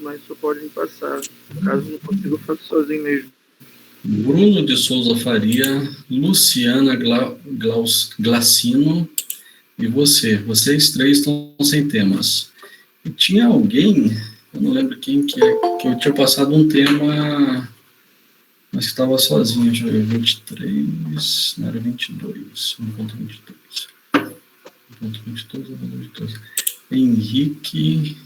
mas só pode me passar. Caso não consiga, eu faço sozinho mesmo. Bruno de Souza Faria, Luciana Glacino e você. Vocês três estão sem temas. E tinha alguém, eu não lembro quem que é, que eu tinha passado um tema, mas que estava sozinho. Deixa eu ver, 23, não era 22, 1.22. 1.22. Henrique...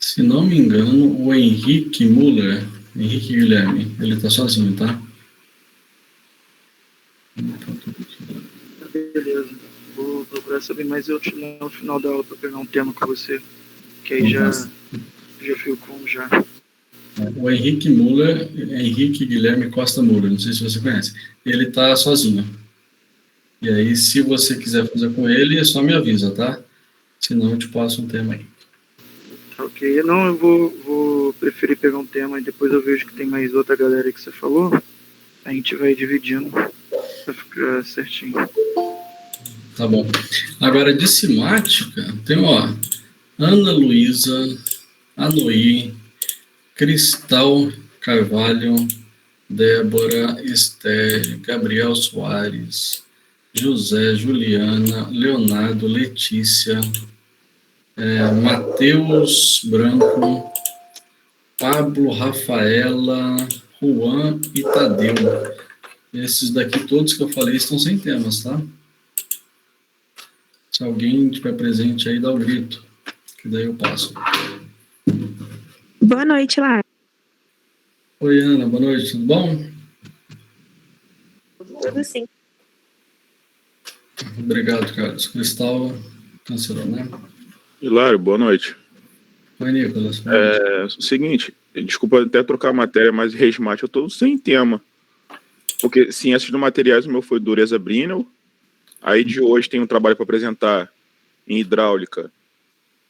Se não me engano, o Henrique Muller, Henrique Guilherme, ele está sozinho, tá? Beleza. Vou procurar saber mais no final da aula para pegar um tema com você. Que aí já fico com já. O Henrique Muller, Henrique Guilherme Costa Muller, não sei se você conhece. Ele está sozinho. E aí, se você quiser fazer com ele, só me avisa, tá? Senão eu te passo um tema aí. Ok, não, eu vou preferir pegar um tema e depois eu vejo que tem mais outra galera que você falou. A gente vai dividindo para ficar certinho. Tá bom. Agora, de simática, tem, ó, Ana Luísa, Anoí, Cristal Carvalho, Débora, Esther, Gabriel Soares, José, Juliana, Leonardo, Letícia, Matheus Branco, Pablo, Rafaela, Juan e Tadeu. Esses daqui todos que eu falei estão sem temas, tá? Se alguém tiver presente aí, dá o grito, que daí eu passo. Boa noite, Lara. Oi, Ana, boa noite, tudo bom? Tudo sim. Obrigado, Carlos. Cristal cancelou, né? Hilário, boa noite. Oi, Nicolas. Boa noite. O seguinte, desculpa até trocar a matéria, mas resmate eu estou sem tema. Porque ciências do materiais, o meu foi Dureza Brinell. Aí de hoje tem um trabalho para apresentar em hidráulica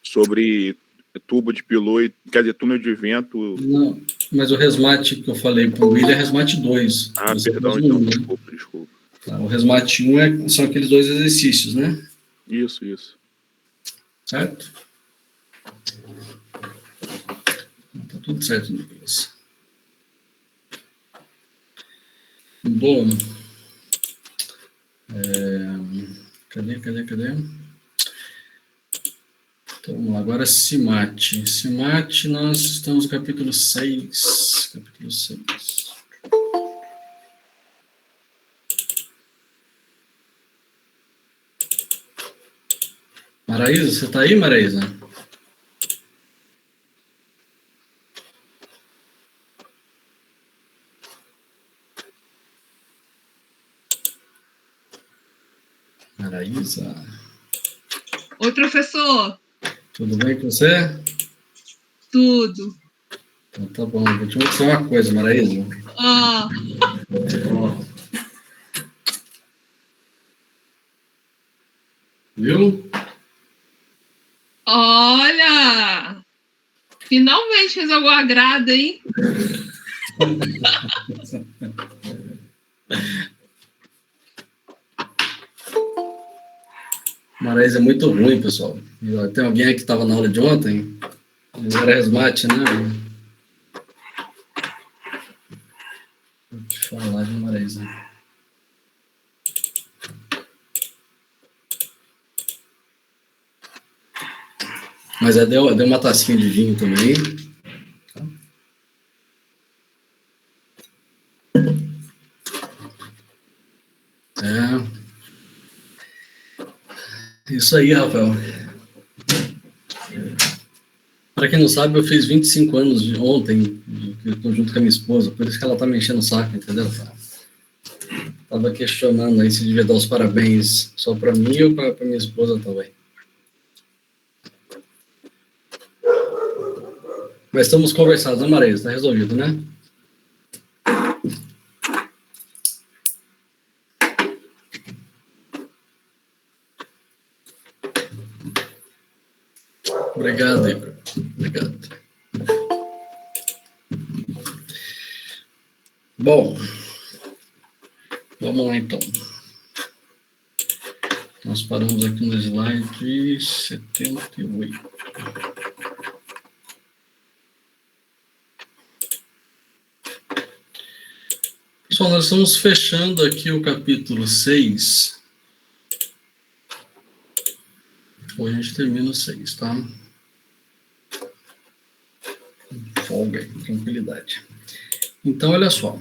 sobre tubo de pilô, quer dizer, túnel de vento. Não, mas o resmate que eu falei para o William é resmate 2. Ah, perdão, então, né? Desculpa. Tá, o resmate 1 são aqueles 2 exercícios, né? Isso. Certo? Tá tudo certo, Nicolas. Bom. Cadê? Então, vamos lá. Agora, Cimate. Cimate, nós estamos no capítulo 6. Capítulo 6. Maraísa, você está aí, Maraísa? Maraísa. Oi, professor. Tudo bem com você? Tudo. Então tá bom. Vou te mostrar uma coisa, Maraísa. Viu? Olha! Finalmente fez algum agrado, hein? Maraísa é muito ruim, pessoal. Tem alguém aí que estava na aula de ontem? Não era resmate, né? Vou te falar de Maraísa. Mas deu uma tacinha de vinho também. Isso aí, Rafael. Para quem não sabe, eu fiz 25 anos ontem, eu estou junto com a minha esposa, por isso que ela tá me enchendo o saco, entendeu? Tava questionando aí se devia dar os parabéns só para mim ou para minha esposa também. Mas estamos conversados, né, Maria? Está resolvido, né? Obrigado, Igor. Obrigado. Bom, vamos lá então. Nós paramos aqui no slide 78. Pessoal, nós estamos fechando aqui o capítulo 6. Hoje a gente termina o 6, tá? Folga aí, tranquilidade. Então, olha só.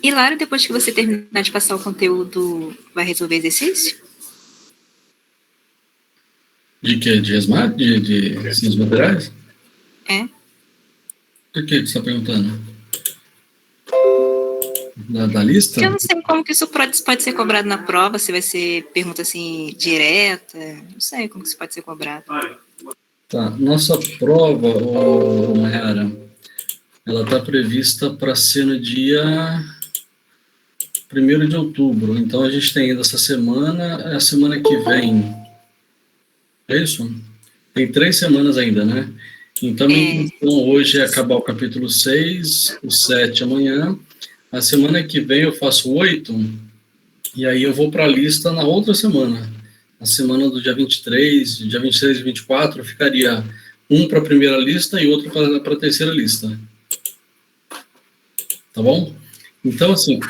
E, Lara, depois que você terminar de passar o conteúdo, vai resolver exercício? De quê? De ESMAD? De ciências materiais? É. Por que você está perguntando? Da lista? Porque eu não sei como que isso pode ser cobrado na prova, se vai ser pergunta assim, direta. Não sei como que isso pode ser cobrado. Tá. Nossa prova, Mayara, ela está prevista para ser no dia 1º de outubro. Então, a gente tem ainda essa semana, a semana que vem. É isso? Tem 3 semanas ainda, né? Então, minha intenção hoje é acabar o capítulo 6, o 7 amanhã. A semana que vem eu faço 8, e aí eu vou para a lista na outra semana. Na semana do dia 23, dia 26 e 24, eu ficaria um para a primeira lista e outro para a terceira lista. Tá bom? Então, assim,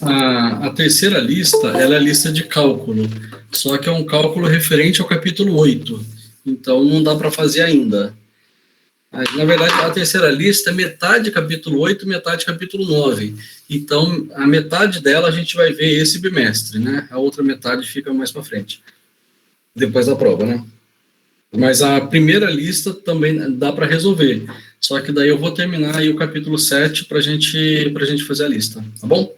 a terceira lista, ela é a lista de cálculo, só que é um cálculo referente ao capítulo 8, então não dá para fazer ainda. Na verdade, a terceira lista é metade capítulo 8, metade capítulo 9, então a metade dela a gente vai ver esse bimestre, né? A outra metade fica mais para frente, depois da prova, né? Mas a primeira lista também dá para resolver, só que daí eu vou terminar aí o capítulo 7 para gente fazer a lista, tá bom?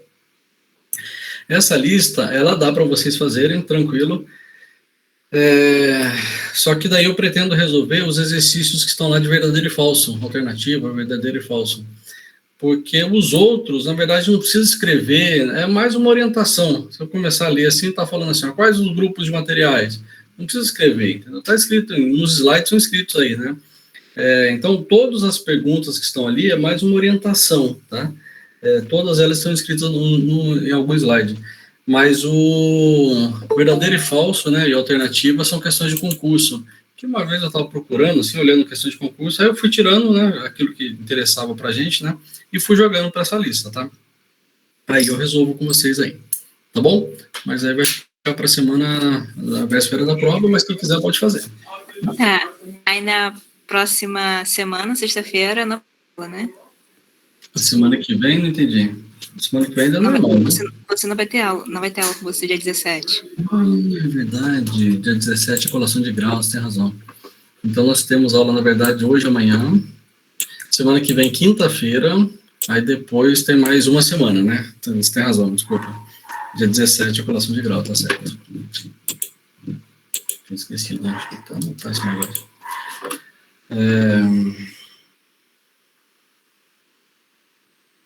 Essa lista, ela dá para vocês fazerem, tranquilo. Só que daí eu pretendo resolver os exercícios que estão lá de verdadeiro e falso, alternativa, verdadeiro e falso. Porque os outros, na verdade, não precisa escrever, é mais uma orientação. Se eu começar a ler assim, tá falando assim, ó, quais os grupos de materiais? Não precisa escrever, entendeu? Tá escrito, nos slides são escritos aí, né? Então, todas as perguntas que estão ali é mais uma orientação, tá? Todas elas estão escritas em algum slide. Mas o verdadeiro e falso, né, e alternativa são questões de concurso. Que uma vez eu estava procurando, assim, olhando questões de concurso, aí eu fui tirando, né, aquilo que interessava para a gente, né, e fui jogando para essa lista, tá? Aí eu resolvo com vocês aí, tá bom? Mas aí vai ficar para a semana da véspera da prova, mas quem quiser pode fazer. Tá. Aí na próxima semana, sexta-feira, não né? A semana que vem, não entendi. A semana que vem ainda não é normal, né? Você não vai ter aula com você dia 17. É verdade, dia 17 é colação de grau, você tem razão. Então nós temos aula, na verdade, hoje e amanhã. Semana que vem, quinta-feira, aí depois tem mais uma semana, né? Então, você tem razão, desculpa. Dia 17 é colação de grau, tá certo. Esqueci, né? Acho que não tá esse negócio.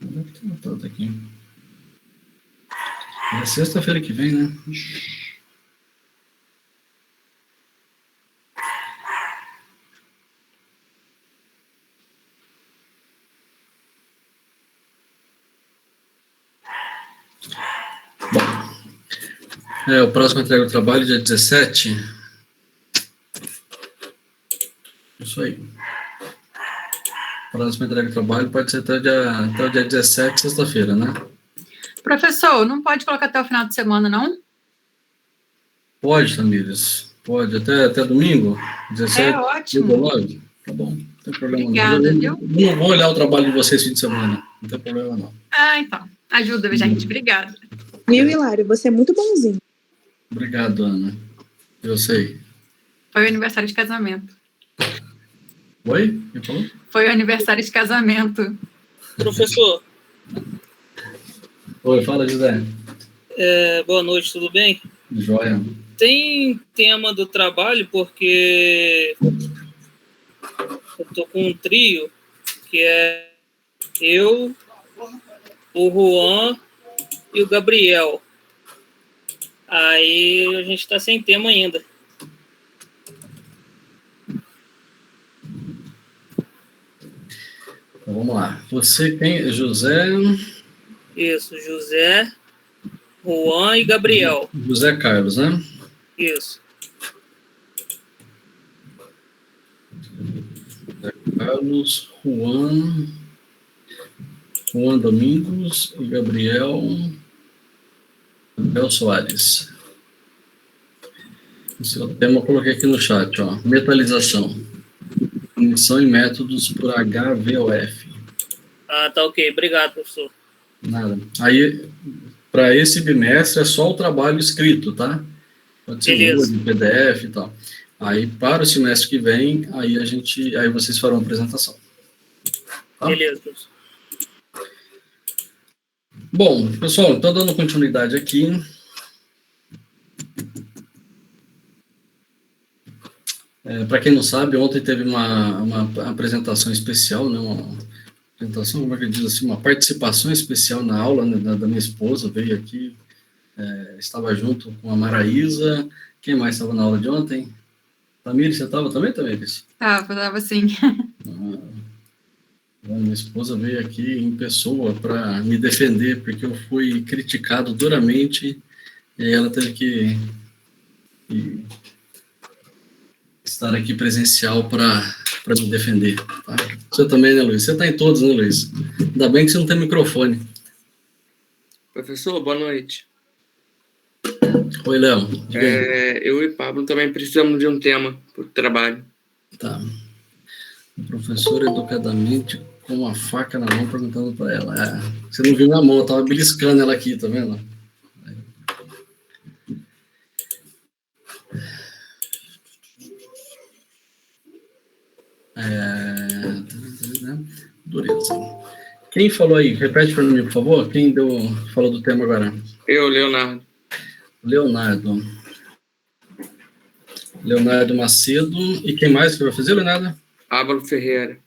Onde é que tá anotado aqui? É sexta-feira que vem, né? Bom, o próximo entrega do trabalho, dia 17. Isso aí. Próximo entrega do trabalho pode ser até o dia 17, sexta-feira, né? Professor, não pode colocar até o final de semana, não? Pode, Tamires. Pode, até domingo? 17, ótimo. 19? Tá bom, não tem problema. Obrigada, não. viu? Não vou olhar o trabalho de vocês fim de semana. Não tem problema, não. Então. Ajuda, gente. Obrigada. Viu, Hilário? Você é muito bonzinho. Obrigado, Ana. Eu sei. Foi o aniversário de casamento. Oi? Quem falou? Foi o aniversário de casamento. Professor. Oi, fala, José. Boa noite, tudo bem? Joia. Tem tema do trabalho, porque eu tô com um trio, que é eu, o Juan e o Gabriel. Aí a gente tá sem tema ainda. Então, vamos lá. Você quem? José... Isso, José, Juan e Gabriel. José Carlos, né? Isso. José Carlos, Juan Domingos e Gabriel Soares. Esse é o tema eu coloquei aqui no chat, ó. Metalização. Definição e métodos por HVOF. Ah, tá ok. Obrigado, professor. Nada. Aí, para esse bimestre é só o trabalho escrito, tá? Pode ser Word, PDF e tal. Aí, para o semestre que vem, aí vocês farão a apresentação. Tá? Beleza, professor. Bom, pessoal, então dando continuidade aqui. Para quem não sabe, ontem teve uma apresentação especial, né? Uma apresentação, como é que diz assim, uma participação especial na aula, né, da minha esposa, veio aqui, estava junto com a Maraísa. Quem mais estava na aula de ontem? Tamires, você estava também, Tamires? Tava sim. Minha esposa veio aqui em pessoa para me defender, porque eu fui criticado duramente, e ela teve que estar aqui presencial para me defender. Tá? Você também, né, Luiz? Você está em todos, né, Luiz? Ainda bem que você não tem microfone. Professor, boa noite. Oi, Léo. Eu e Pablo também precisamos de um tema para o trabalho. Tá. O professor educadamente com a faca na mão perguntando para ela. Você não viu minha mão, eu estava beliscando ela aqui, tá vendo? Dureza. Quem falou aí? Repete para mim, por favor. Quem falou do tema agora? Eu, Leonardo. Leonardo Macedo. E quem mais que vai fazer, Leonardo? Álvaro Ferreira.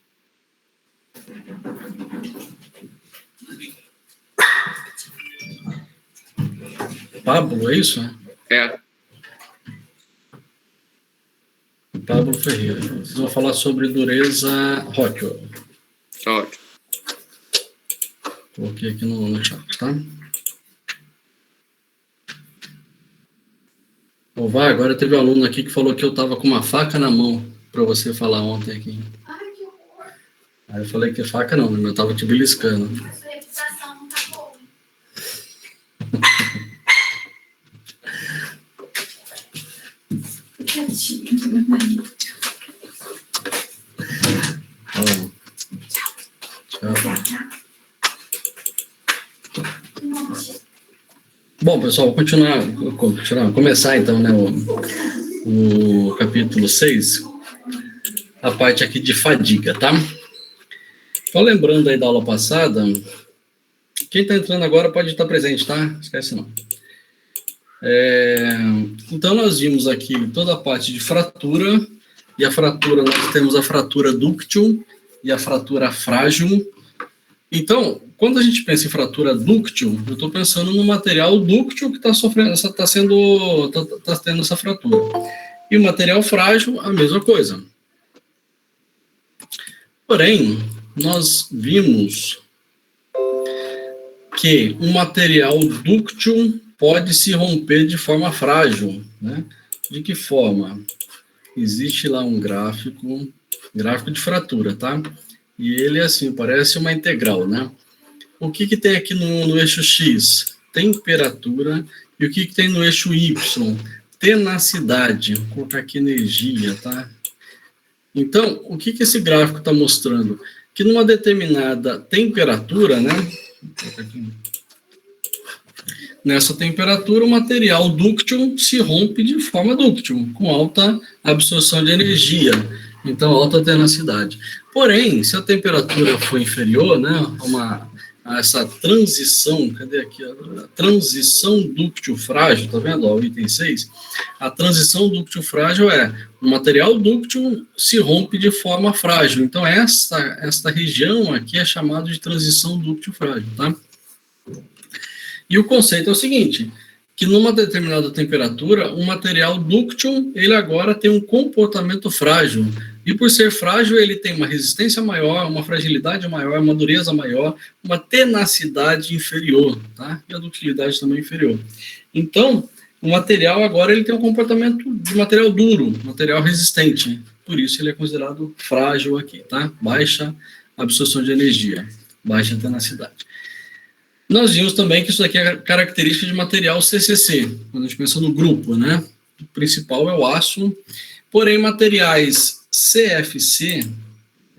Pablo, é isso? É. Pablo Ferreira. Vocês vão falar sobre dureza Rockwell. Ótimo. Coloquei aqui no chat, tá? Agora teve um aluno aqui que falou que eu estava com uma faca na mão para você falar ontem aqui. Aí eu falei que faca não, eu estava te beliscando. Sua reputação não tá boa. Bom, pessoal, começar então, né, o capítulo 6, a parte aqui de fadiga, tá? Só lembrando aí da aula passada, quem está entrando agora pode estar presente, tá? Esquece não. Então, nós vimos aqui toda a parte de fratura, e a fratura, nós temos a fratura dúctil e a fratura frágil. Então, quando a gente pensa em fratura dúctil, eu estou pensando no material dúctil que está tendo essa fratura. E o material frágil, a mesma coisa. Porém, nós vimos que um material dúctil pode se romper de forma frágil, né? De que forma? Existe lá um gráfico de fratura, tá? E ele, assim, parece uma integral, né? O que tem aqui no eixo X? Temperatura. E o que tem no eixo Y? Tenacidade. Vou colocar aqui energia, tá? Então, o que esse gráfico está mostrando? Que numa determinada temperatura, né? Nessa temperatura, o material dúctil se rompe de forma dúctil, com alta absorção de energia, então alta tenacidade. Porém, se a temperatura for inferior, né, essa transição, cadê aqui? A transição dúctil frágil, tá vendo? Ó, o item 6. A transição dúctil frágil é o material dúctil se rompe de forma frágil. Então, esta região aqui é chamada de transição dúctil frágil, tá? E o conceito é o seguinte, que numa determinada temperatura, um material dúctil, ele agora tem um comportamento frágil. E por ser frágil, ele tem uma resistência maior, uma fragilidade maior, uma dureza maior, uma tenacidade inferior, tá? E a ductilidade também inferior. Então, o material agora ele tem um comportamento de material duro, material resistente. Por isso ele é considerado frágil aqui, tá? Baixa absorção de energia, baixa tenacidade. Nós vimos também que isso aqui é característica de material CCC, quando a gente pensa no grupo, né? O principal é o aço, porém materiais CFC,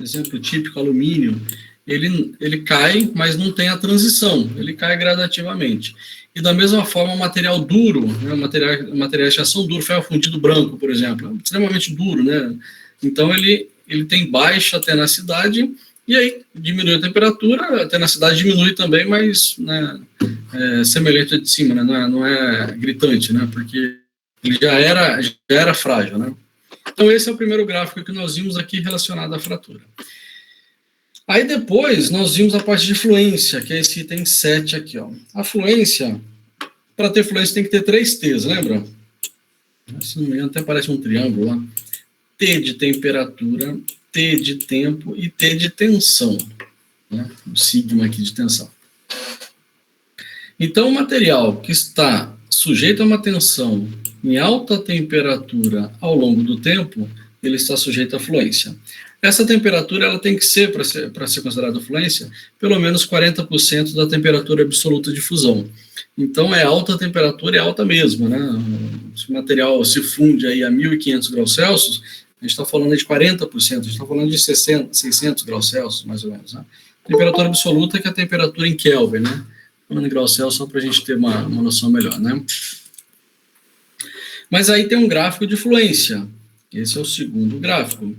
exemplo típico, alumínio, ele cai, mas não tem a transição, ele cai gradativamente. E da mesma forma, o material duro, né, materiais de ação duro, ferro fundido branco, por exemplo, é extremamente duro, né? Então ele tem baixa tenacidade, e aí diminui a temperatura, a tenacidade diminui também, mas né, semelhante a de cima, né, não é gritante, né, porque ele já era frágil, né. Então esse é o primeiro gráfico que nós vimos aqui relacionado à fratura. Aí depois nós vimos a parte de fluência, que é esse item 7 aqui, ó. A fluência, para ter fluência tem que ter 3 T's, lembra? Se não me engano, até parece um triângulo lá. T de temperatura, T de tempo e T de tensão, né? O sigma aqui de tensão. Então, o material que está sujeito a uma tensão em alta temperatura ao longo do tempo, ele está sujeito à fluência. Essa temperatura ela tem que ser, para ser considerada fluência, pelo menos 40% da temperatura absoluta de fusão. Então, é alta temperatura e alta mesmo, né? Se o material se funde aí a 1.500 graus Celsius, a gente está falando de 40%, a gente está falando de 600 graus Celsius, mais ou menos. Né? Temperatura absoluta que é a temperatura em Kelvin, né? Falando em graus Celsius, só para a gente ter uma noção melhor, né? Mas aí tem um gráfico de fluência. Esse é o segundo gráfico.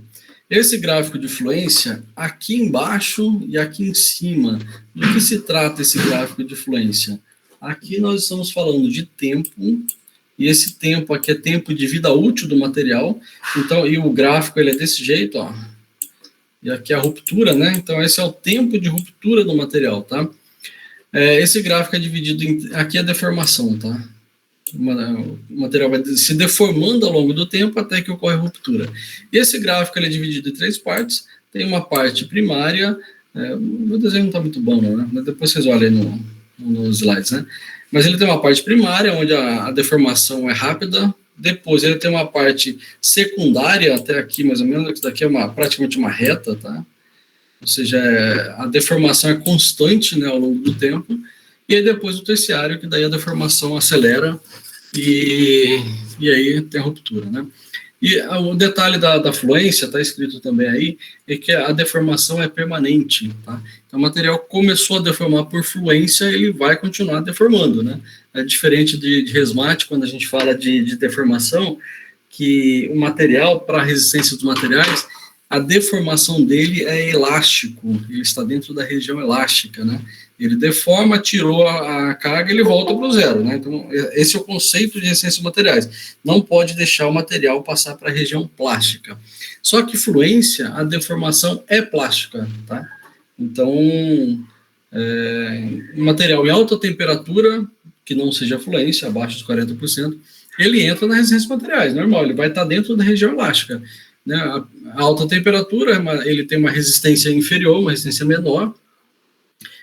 Esse gráfico de fluência, aqui embaixo e aqui em cima, do que se trata esse gráfico de fluência? Aqui nós estamos falando de tempo, e esse tempo aqui é tempo de vida útil do material, então, e o gráfico ele é desse jeito, ó, e aqui é a ruptura, né? Então esse é o tempo de ruptura do material, tá? Esse gráfico é dividido em, aqui é a deformação, tá? O material vai se deformando ao longo do tempo até que ocorre a ruptura. E esse gráfico ele é dividido em 3 partes. Tem uma parte primária, o desenho não está muito bom, não, né? Mas depois vocês olhem nos slides, né? Mas ele tem uma parte primária, onde a deformação é rápida. Depois ele tem uma parte secundária, até aqui mais ou menos, que daqui é praticamente uma reta, tá? Ou seja, a deformação é constante, né, ao longo do tempo. E aí depois o terciário, que daí a deformação acelera e aí tem a ruptura, né? E o detalhe da fluência, está escrito também aí, é que a deformação é permanente, tá? Então o material começou a deformar por fluência, ele vai continuar deformando, né? É diferente de resmate, quando a gente fala de deformação, que o material, para a resistência dos materiais, a deformação dele é elástico, ele está dentro da região elástica, né? Ele deforma, tirou a carga, ele volta para o zero, né? Então, esse é o conceito de resistência dos materiais. Não pode deixar o material passar para a região plástica. Só que fluência, a deformação é plástica, tá? Então, material em alta temperatura, que não seja fluência, abaixo dos 40%, ele entra na resistência dos materiais, normal, ele vai estar dentro da região elástica. Né? A alta temperatura, ele tem uma resistência inferior, uma resistência menor,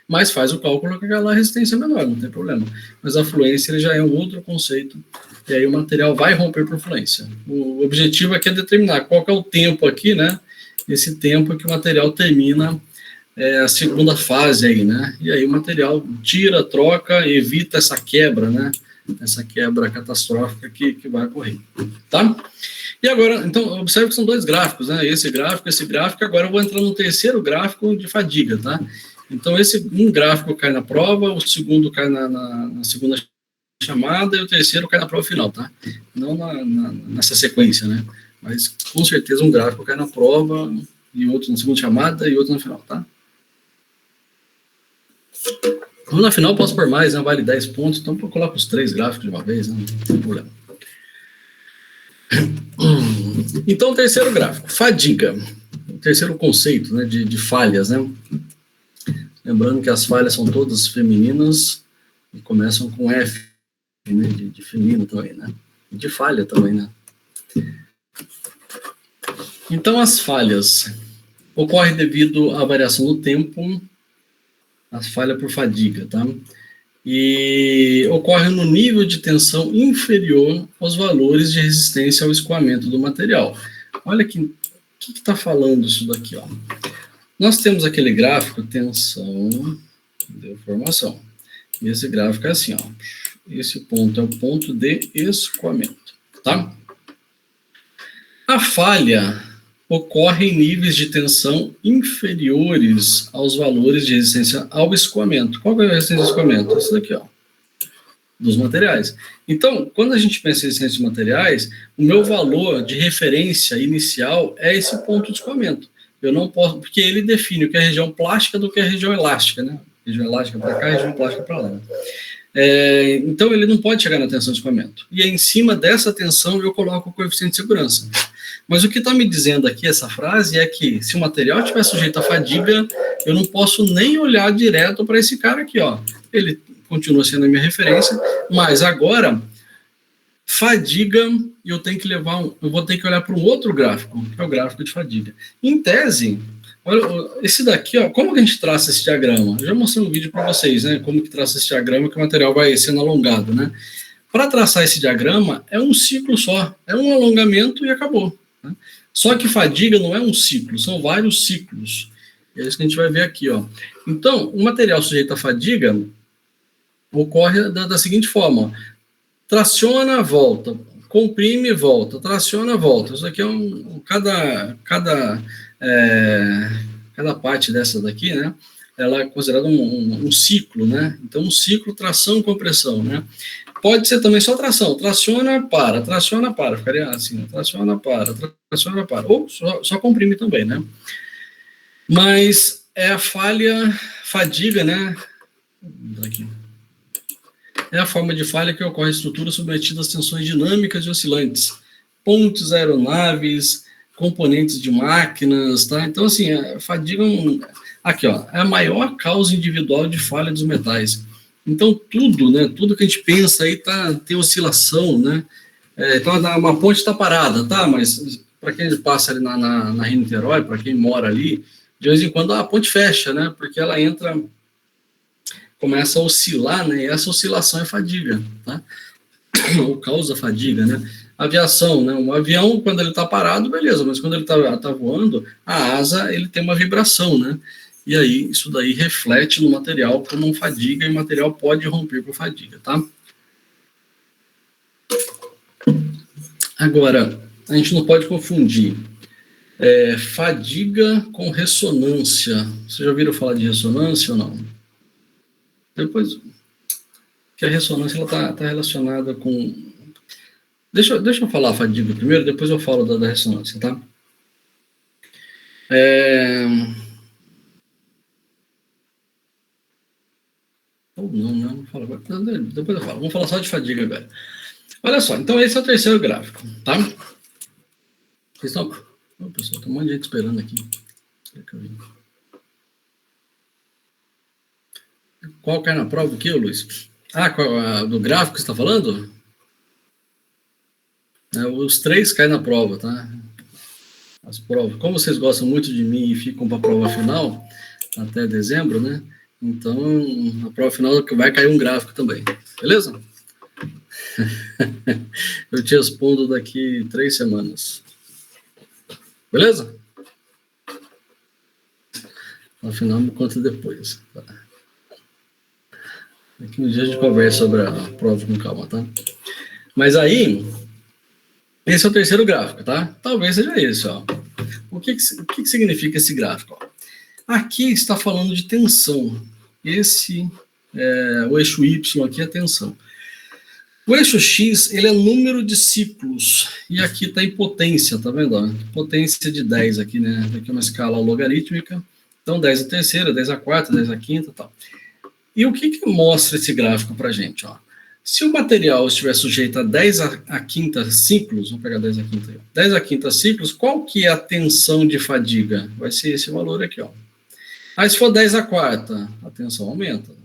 mas faz o cálculo com aquela resistência menor, não tem problema. Mas a fluência ele já é um outro conceito, e aí o material vai romper por fluência. O objetivo aqui é determinar qual que é o tempo aqui, né? Esse tempo é que o material termina a segunda fase aí, né? E aí o material tira, troca, evita essa quebra, né? Essa quebra catastrófica que vai ocorrer, tá? E agora, então, observe que são 2 gráficos, né? Esse gráfico, agora eu vou entrar no terceiro gráfico de fadiga, tá? Então, um gráfico cai na prova, o segundo cai na segunda chamada e o terceiro cai na prova final, tá? Não nessa sequência, né? Mas, com certeza, um gráfico cai na prova e outro na segunda chamada e outro na final, tá? Como na final posso pôr mais, né? Vale 10 pontos, então eu coloco os 3 gráficos de uma vez, né? Não tem problema. Então, terceiro gráfico, fadiga. O terceiro conceito, né, de falhas, né? Lembrando que as falhas são todas femininas e começam com F, né, de feminino também, né? E de falha também, né? Então, as falhas ocorrem devido à variação do tempo, as falhas por fadiga, tá? E ocorre no nível de tensão inferior aos valores de resistência ao escoamento do material. Olha que o que está falando isso daqui, ó. Nós temos aquele gráfico, tensão, deformação. E esse gráfico é assim, ó. Esse ponto é o ponto de escoamento, tá? A falha ocorre em níveis de tensão inferiores aos valores de resistência ao escoamento. Qual é a resistência ao escoamento? Isso daqui, ó, dos materiais. Então, quando a gente pensa em resistência de materiais, o meu valor de referência inicial é esse ponto de escoamento. Eu não posso, porque ele define o que é região plástica do que é região elástica, né? Região elástica para cá, região plástica para lá, né? Então, ele não pode chegar na tensão de escoamento. E em cima dessa tensão, eu coloco o coeficiente de segurança. Mas o que está me dizendo aqui, essa frase, é que se o material estiver sujeito à fadiga, eu não posso nem olhar direto para esse cara aqui, ó. Ele continua sendo a minha referência, mas agora, fadiga, eu vou ter que olhar para um outro gráfico, que é o gráfico de fadiga. Em tese, olha, esse daqui, ó, como que a gente traça esse diagrama? Eu já mostrei um vídeo para vocês, né, como que traça esse diagrama, que o material vai sendo alongado, né? Para traçar esse diagrama, é um ciclo só, é um alongamento e acabou. Né? Só que fadiga não é um ciclo, são vários ciclos. É isso que a gente vai ver aqui, ó. Então, o material sujeito à fadiga ocorre da seguinte forma, ó. Traciona, volta, comprime, volta, traciona, volta. Isso aqui é cada parte dessa daqui, né? Ela é considerada um ciclo, né? Então, um ciclo, tração, compressão, né? Pode ser também só tração, traciona, para, ficaria assim, traciona, para, ou só comprime também, né? Mas é a fadiga, né? Aqui. É a forma de falha que ocorre em estruturas submetidas a tensões dinâmicas e oscilantes, pontes, aeronaves, componentes de máquinas, tá? Então, assim, a fadiga aqui, ó, é a maior causa individual de falha dos metais. Então, tudo, né, tudo que a gente pensa aí tem oscilação, né? Então, uma ponte está parada, tá? Mas para quem passa ali na Rio-Niterói, para quem mora ali, de vez em quando a ponte fecha, né? Porque ela começa a oscilar, né? E essa oscilação é fadiga, tá? Ou causa fadiga, né? Aviação, né? Um avião, quando ele está parado, beleza, mas quando ele tá voando, a asa, ele tem uma vibração, né? E aí, isso daí reflete no material como fadiga, e o material pode romper por fadiga, tá? Agora, a gente não pode confundir fadiga com ressonância. Vocês já ouviram falar de ressonância ou não? Depois, que a ressonância está relacionada com... Deixa eu falar a fadiga primeiro, depois eu falo da ressonância, tá? Ou não falo agora. Depois eu falo. Vamos falar só de fadiga agora. Olha só, então esse é o terceiro gráfico, tá? Pessoal, tem um monte de gente esperando aqui. Qual cai na prova o quê, Luiz? Do gráfico que você está falando? Os 3 caem na prova, tá? As provas. Como vocês gostam muito de mim e ficam para a prova final, até dezembro, né? Então, a prova final vai cair um gráfico também. Beleza? Eu te respondo daqui 3 semanas. Beleza? Afinal, me conta depois. Tá? Aqui no dia a gente conversa sobre a prova com calma, tá? Mas aí, esse é o terceiro gráfico, tá? Talvez seja esse, ó. O que significa esse gráfico? Ó? Aqui está falando de tensão. O eixo Y aqui é tensão. O eixo X, ele é número de ciclos. E aqui está em potência, tá vendo? Ó? Potência de 10 aqui, né? Aqui é uma escala logarítmica. Então, 10 a terceira, 10 a quarta, 10 a quinta e tal. E o que mostra esse gráfico para a gente? Ó? Se o material estiver sujeito a 10 a quinta ciclos, vamos pegar 10 a quinta aí, 10 a quinta ciclos, qual que é a tensão de fadiga? Vai ser esse valor aqui, ó. Aí se for 10 a quarta, a tensão aumenta.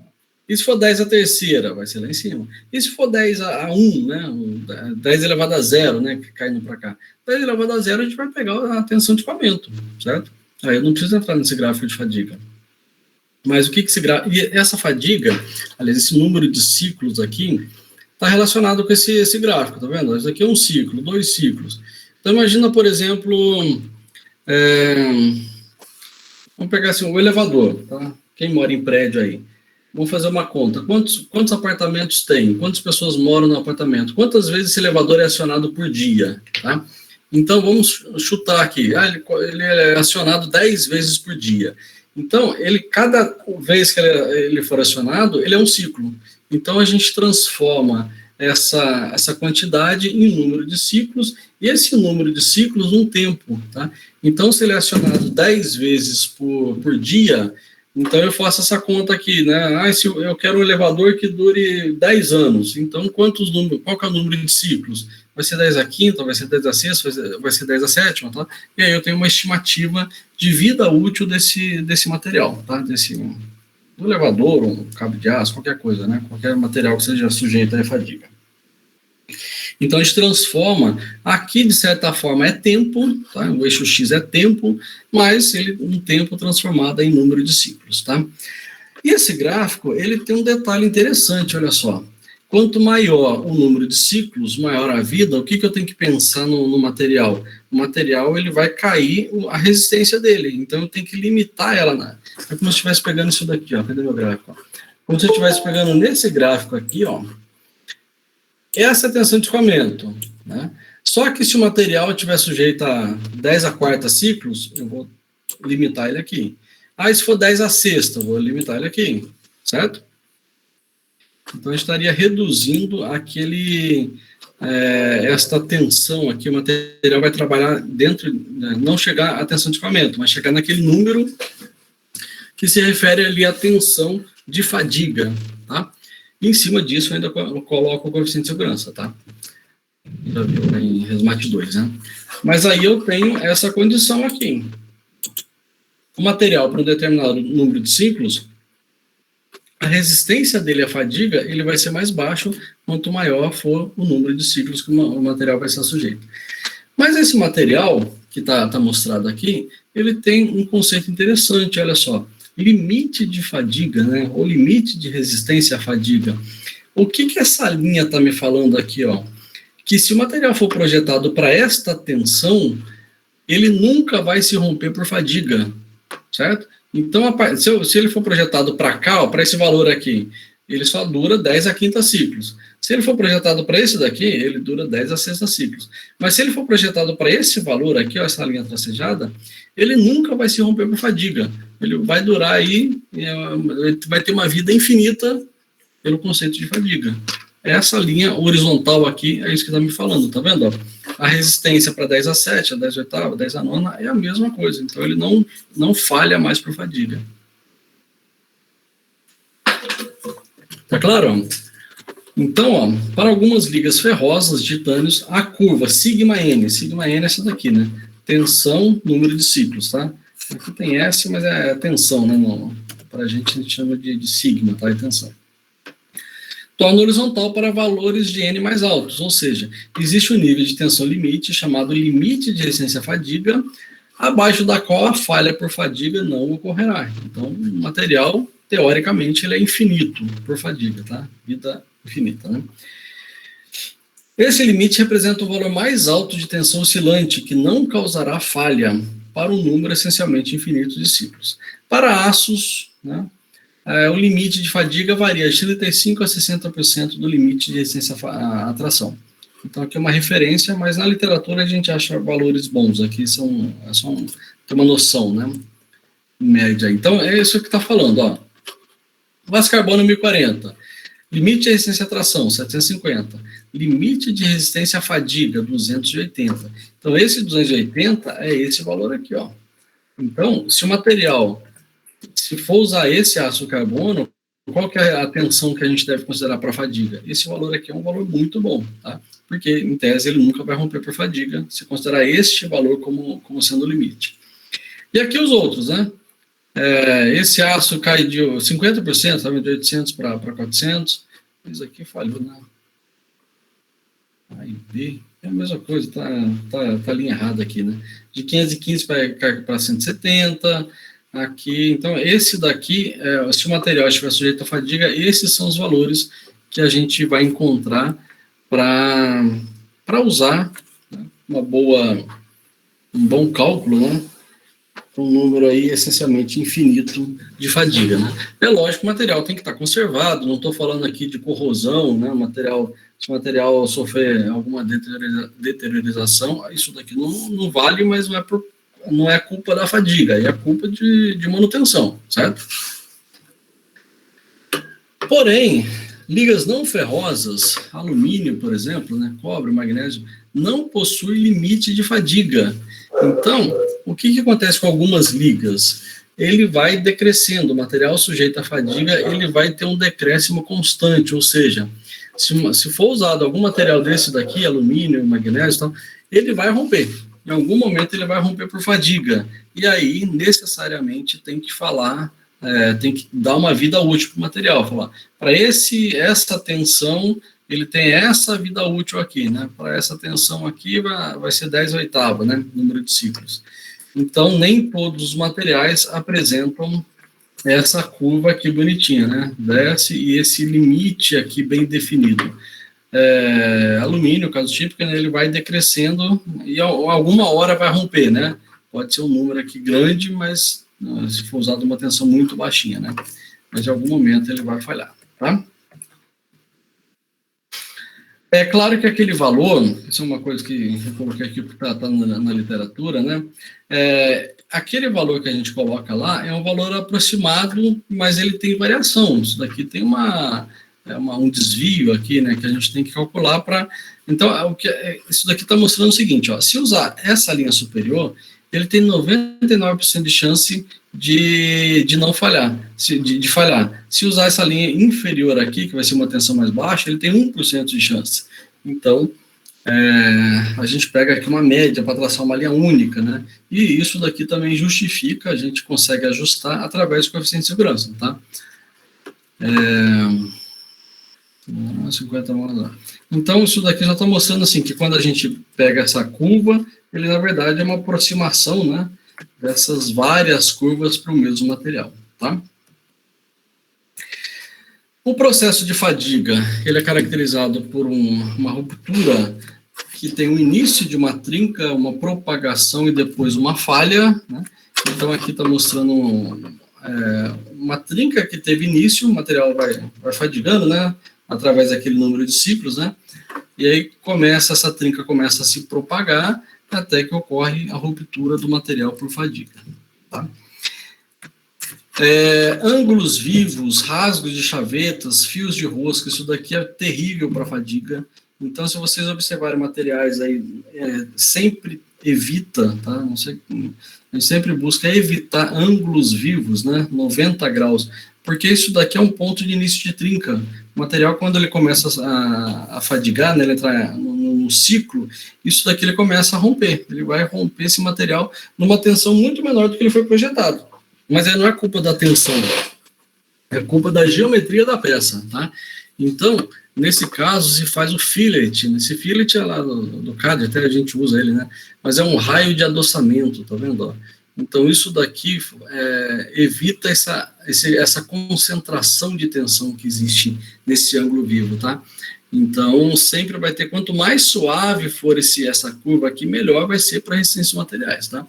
E se for 10 a terceira, vai ser lá em cima. E se for 10 a 1, né, 10 elevado a 0, né, caindo para cá. 10 elevado a 0, a gente vai pegar a tensão de escoamento, certo? Aí eu não preciso entrar nesse gráfico de fadiga. Mas o que esse gráfico... E essa fadiga, aliás, esse número de ciclos aqui, está relacionado com esse gráfico, tá vendo? Isso aqui é um ciclo, 2 ciclos. Então imagina, por exemplo, vamos pegar assim, o elevador, tá? Quem mora em prédio aí? Vamos fazer uma conta. Quantos apartamentos tem? Quantas pessoas moram no apartamento? Quantas vezes esse elevador é acionado por dia? Tá? Então, vamos chutar aqui. Ele é acionado 10 vezes por dia. Então, cada vez que ele for acionado, ele é um ciclo. Então, a gente transforma essa quantidade em número de ciclos, e esse número de ciclos num tempo. Tá? Então, se ele é acionado 10 vezes por dia... Então, eu faço essa conta aqui, né? Se eu quero um elevador que dure 10 anos, então qual que é o número de ciclos? Vai ser 10 a quinta, vai ser 10 a sexta, vai ser 10 a sétima, tá? E aí eu tenho uma estimativa de vida útil desse material, tá? Do elevador, um cabo de aço, qualquer coisa, né? Qualquer material que seja sujeito à fadiga. Então, a gente transforma, aqui de certa forma é tempo, tá? O eixo X é tempo, mas um tempo transformado em número de ciclos, tá? E esse gráfico, ele tem um detalhe interessante, olha só. Quanto maior o número de ciclos, maior a vida, o que eu tenho que pensar no material? O material, ele vai cair a resistência dele, então eu tenho que limitar ela. É como se eu estivesse pegando isso daqui, ó. Cadê meu gráfico? Como se eu estivesse pegando nesse gráfico aqui, ó. Essa é a tensão de escoamento, né? Só que se o material estiver sujeito a 10 a quarta ciclos, eu vou limitar ele aqui. Aí se for 10 a sexta, eu vou limitar ele aqui, certo? Então, a gente estaria reduzindo esta tensão aqui, o material vai trabalhar dentro, não chegar à tensão de escoamento, mas chegar naquele número que se refere ali à tensão de fadiga, tá? E em cima disso, eu ainda coloco o coeficiente de segurança, tá? Já viu em RESMAT 2, né? Mas aí eu tenho essa condição aqui. O material para um determinado número de ciclos, a resistência dele à fadiga, ele vai ser mais baixo quanto maior for o número de ciclos que o material vai estar sujeito. Mas esse material, que está mostrado aqui, ele tem um conceito interessante, olha só. Limite de fadiga, né? Ou limite de resistência à fadiga. O que essa linha está me falando aqui, ó? Que se o material for projetado para esta tensão, ele nunca vai se romper por fadiga, certo? Então, se ele for projetado para cá, para esse valor aqui, ele só dura 10 a quinta ciclos. Se ele for projetado para esse daqui, ele dura 10 a sexta ciclos. Mas se ele for projetado para esse valor aqui, ó, essa linha tracejada, ele nunca vai se romper por fadiga. Ele vai durar aí, ele vai ter uma vida infinita pelo conceito de fadiga. Essa linha horizontal aqui é isso que está me falando, tá vendo? A resistência para 10 a 7, a 10 a oitava, 10 a nona é a mesma coisa. Então, ele não falha mais por fadiga. Tá claro? Então, ó, para algumas ligas ferrosas de titânios, a curva sigma N é essa daqui, né? Tensão, número de ciclos, tá? Aqui tem S, mas é tensão, né? Para a gente chama de sigma, tá? É tensão. Torna horizontal para valores de N mais altos, ou seja, existe um nível de tensão limite, chamado limite de resistência à fadiga, abaixo da qual a falha por fadiga não ocorrerá. Então, o material, teoricamente, ele é infinito por fadiga, tá? Vida infinita, né? Esse limite representa o valor mais alto de tensão oscilante, que não causará falha para um número essencialmente infinito de ciclos. Para aços, né, o limite de fadiga varia de 35% a 60% do limite de resistência à atração. Então, aqui é uma referência, mas na literatura a gente acha valores bons. Aqui tem uma noção, né? Média. Então, é isso que está falando, ó. Gás carbono 1040. Limite de resistência à atração, 750. Limite de resistência à fadiga, 280. Então, esse 280 é esse valor aqui, ó. Então, se o material, se for usar esse ácido carbono, qual que é a atenção que a gente deve considerar para a fadiga? Esse valor aqui é um valor muito bom, tá? Porque, em tese, ele nunca vai romper por fadiga, se considerar este valor como sendo o limite. E aqui os outros, né? Esse aço cai de 50%, sabe, de 800 para 400. Isso aqui falhou, né? A e B é a mesma coisa, tá a linha errada aqui, né? De 515 para 170. Aqui, então, esse daqui, se o material estiver sujeito à fadiga, esses são os valores que a gente vai encontrar para usar, né, um bom cálculo, né? Um número aí essencialmente infinito de fadiga, né? É lógico que o material tem que estar conservado, não estou falando aqui de corrosão, né? Se o material sofrer alguma deteriorização, isso daqui não vale, mas não é culpa da fadiga, é culpa de manutenção, certo? Porém, ligas não ferrosas, alumínio, por exemplo, né, cobre, magnésio, não possui limite de fadiga. Então, o que acontece com algumas ligas? Ele vai decrescendo, o material sujeito à fadiga, ele vai ter um decréscimo constante, ou seja, se for usado algum material desse daqui, alumínio, magnésio, então, ele vai romper. Em algum momento ele vai romper por fadiga. E aí, necessariamente, tem que tem que dar uma vida útil para o material. Falar, para essa tensão, ele tem essa vida útil aqui, né? Para essa tensão aqui, vai ser 10/8, né? Número de ciclos. Então, nem todos os materiais apresentam essa curva aqui bonitinha, né? Desce e esse limite aqui bem definido. Alumínio, caso típico, né, ele vai decrescendo e alguma hora vai romper, né? Pode ser um número aqui grande, mas se for usado uma tensão muito baixinha, né? Mas em algum momento ele vai falhar, tá? É claro que aquele valor, isso é uma coisa que eu coloquei aqui porque está na literatura, né? Aquele valor que a gente coloca lá é um valor aproximado, mas ele tem variação. Isso daqui tem um desvio aqui, né, que a gente tem que calcular para... Então, isso daqui está mostrando o seguinte, ó, se usar essa linha superior, ele tem 99% de chance de não falhar, de falhar. Se usar essa linha inferior aqui, que vai ser uma tensão mais baixa, ele tem 1% de chance. Então, a gente pega aqui uma média para traçar uma linha única, né? E isso daqui também justifica, a gente consegue ajustar através do coeficiente de segurança, tá? 50 mãos. Então, isso daqui já está mostrando assim, que quando a gente pega essa curva, ele na verdade é uma aproximação, né, dessas várias curvas para o mesmo material, tá? O processo de fadiga, ele é caracterizado por uma ruptura que tem o início de uma trinca, uma propagação e depois uma falha, né? Então, aqui está mostrando uma trinca que teve início, o material vai fadigando, né, através daquele número de ciclos, né, e aí essa trinca começa a se propagar até que ocorre a ruptura do material por fadiga, tá? Ângulos vivos, rasgos de chavetas, fios de rosca, isso daqui é terrível para fadiga. Então, se vocês observarem materiais aí, sempre evita, tá? Não sei, a gente sempre busca evitar ângulos vivos, né? 90 graus, porque isso daqui é um ponto de início de trinca. O material, quando ele começa a fadigar, né, ele entra no ciclo, isso daqui ele começa a romper. Ele vai romper esse material numa tensão muito menor do que ele foi projetado. Mas aí não é culpa da tensão, é culpa da geometria da peça, tá? Então, nesse caso, se faz o fillet. Esse fillet é lá do CAD, até a gente usa ele, né? Mas é um raio de adoçamento, tá vendo? Então, isso daqui evita essa concentração de tensão que existe nesse ângulo vivo, tá? Então, sempre vai ter, quanto mais suave for essa curva aqui, melhor vai ser para resistência de materiais, tá?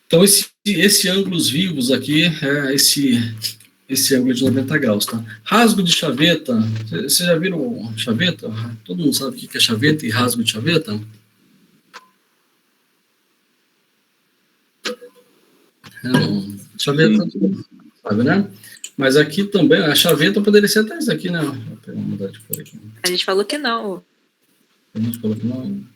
Então, esse ângulos vivos aqui, esse ângulo de 90 graus, tá? Rasgo de chaveta, vocês já viram chaveta? Todo mundo sabe o que é chaveta e rasgo de chaveta? Chaveta, sabe, né? Mas aqui também, a chaveta poderia ser até isso aqui, né? Vou mudar de cor aqui. A gente falou que não. A gente falou que não.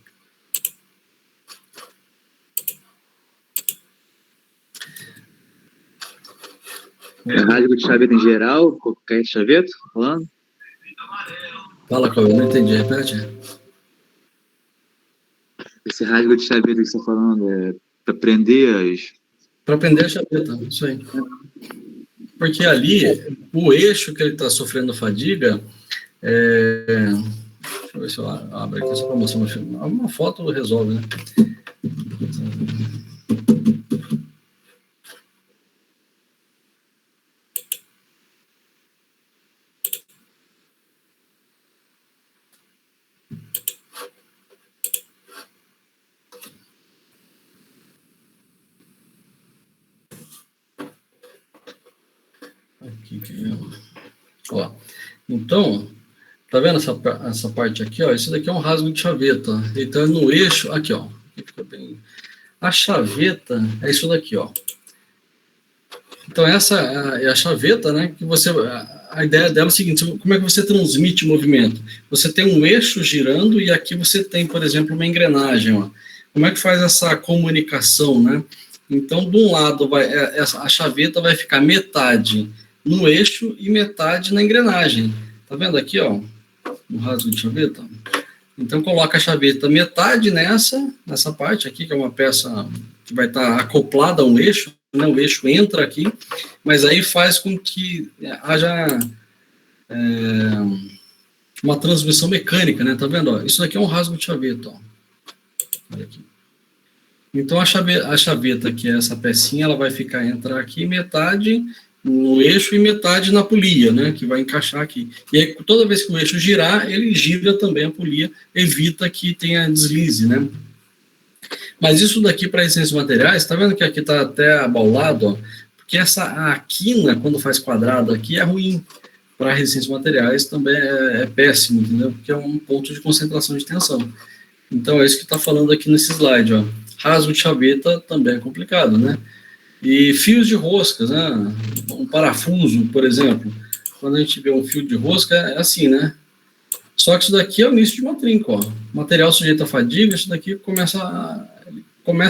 É rasgo de chaveta em geral? Qualquer chaveta? Tá falando? Fala, Cauê, não entendi, repete. Esse rasgo de chaveta que você tá falando é para prender as. Para prender a chaveta, isso aí. Porque ali, o eixo que ele está sofrendo fadiga, deixa eu ver se eu abro aqui só para mostrar uma foto resolve, né? Aqui, ó. Então, tá vendo essa parte aqui, ó? Isso daqui é um rasgo de chaveta. Então, no eixo, aqui, ó. Fica bem... A chaveta é isso daqui, ó. Então, essa é a chaveta, né? Que você... A ideia dela é o seguinte, como é que você transmite o movimento? Você tem um eixo girando e aqui você tem, por exemplo, uma engrenagem, ó. Como é que faz essa comunicação, né? Então, de um lado, a chaveta vai ficar metade no eixo e metade na engrenagem. Tá vendo aqui, ó, no rasgo de chaveta? Então, coloca a chaveta metade nessa parte aqui, que é uma peça que vai estar acoplada a um eixo, né? O eixo entra aqui, mas aí faz com que haja uma transmissão mecânica, né? Tá vendo? Ó? Isso aqui é um rasgo de chaveta, ó. Olha aqui. Então, a chaveta, que é essa pecinha, ela vai entrar aqui metade no eixo e metade na polia, né, que vai encaixar aqui. E aí, toda vez que o eixo girar, ele gira também a polia, evita que tenha deslize, né. Mas isso daqui para resistência de materiais, tá vendo que aqui tá até abaulado, ó, porque a quina, quando faz quadrado aqui, é ruim. Para resistência de materiais também é péssimo, entendeu? Porque é um ponto de concentração de tensão. Então, é isso que está falando aqui nesse slide, ó. Rasgo de chaveta também é complicado, né? E fios de roscas, né? Um parafuso, por exemplo. Quando a gente vê um fio de rosca, é assim, né? Só que isso daqui é o início de uma trinca, ó. Material sujeito a fadiga, isso daqui começa